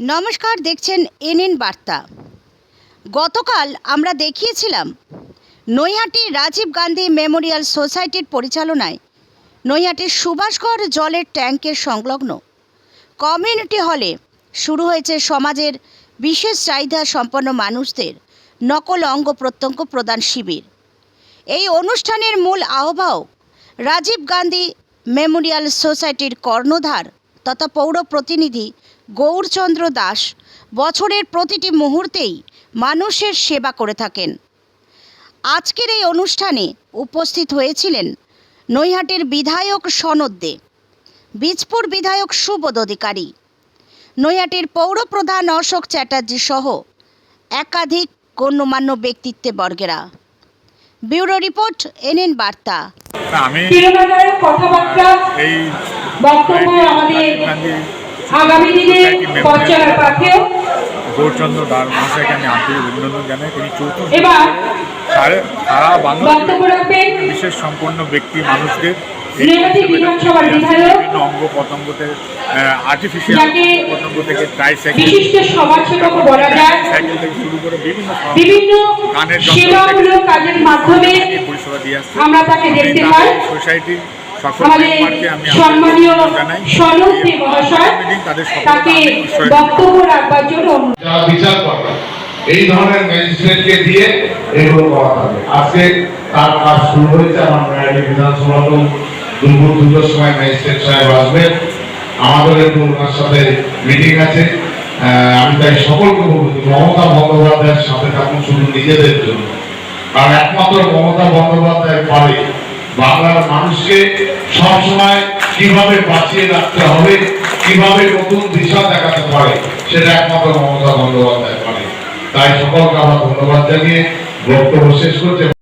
নমস্কার, দেখছেন এনএন বার্তা। গতকাল আমরা দেখিয়েছিলাম নৈহাটি রাজীব গান্ধী মেমোরিয়াল সোসাইটির পরিচালনায় নৈহাটির সুভাষগড় জলের ট্যাঙ্কের সংলগ্ন কমিউনিটি হলে শুরু হয়েছে সমাজের বিশেষ চাহিদা সম্পন্ন মানুষদের নকল অঙ্গ প্রত্যঙ্গ প্রদান শিবির। এই অনুষ্ঠানের মূল আহ্বায়ক রাজীব গান্ধী মেমোরিয়াল সোসাইটির কর্ণধার তথা পৌর প্রতিনিধি গৌরচন্দ্র দাস বছরের প্রতিটি মুহূর্তেই মানুষের সেবা করে থাকেন। আজকের এই অনুষ্ঠানে উপস্থিত হয়েছিলেন নৈহাটির বিধায়ক সনদ দে, বীজপুর বিধায়ক সুবোধ অধিকারী, নৈহাটির পৌরপ্রধান অশোক চ্যাটার্জি সহ একাধিক গণ্যমান্য ব্যক্তিত্ববর্গেরা। ব্যুরো রিপোর্ট, এনএন বার্তা। আমি কথাবার্তা বক্তব্য আমাদের আগামী দিনে পঞ্চায়েত পাঠেও গৌরচন্দ্র দাস মহাশয়কে আমি আন্তরিক অভিনন্দন জানাই। তিনি চতুর্থ এবার সারা বাংলা বক্তব্য রাখবেন বিশেষ সম্পন্ন ব্যক্তি মানুষদের নৈহাটি বিধানসভার বিধায়ক বিভিন্ন অঙ্গ প্রত্যঙ্গ থেকে আর্টিফিশিয়াল প্রত্যঙ্গ থেকে ট্রাইসাইকেল, বিশিষ্ট সমাজসেবক বলা যায়, সাইকেল থেকে শুরু করে বিভিন্ন গানের সেবামূলক কাজের মাধ্যমে পরিষেবা দিয়ে আসছে। আমরা তাকে দেখতে পাই। সোসাইটি আমাদের সম্মানীয় সনদ দে মহাশয় তাকে বক্তব্য রাখবার জন্য যারা বিচার করে এই ধরনের ম্যাজিস্ট্রেটকে দিয়ে এগুলো করা হবে। আজকে তার কাজ শুরু হয়েছে। আমার নৈহাটি বিধানসভাতেও দুপুর 2টার সময় ম্যাজিস্ট্রেট সাহেব আসবেন। আমাদের একটু ওনার সাথে মিটিং আছে। আমি তাই সকলকে বলবো মমতা বন্দ্যোপাধ্যায়ের সাথে থাকুন শুধু নিজেদের জন্য, কারণ একমাত্র মমতা বন্দ্যোপাধ্যায় পারে বাংলার মানুষকে সবসময় কিভাবে বাঁচিয়ে রাখতে হবে, কিভাবে নতুন দিশা দেখাতে পারে, সেটা একমাত্র মমতা বন্দ্যোপাধ্যায় পারে। তাই সকলকে আমরা ধন্যবাদ জানিয়ে বক্তব্য শেষ করতে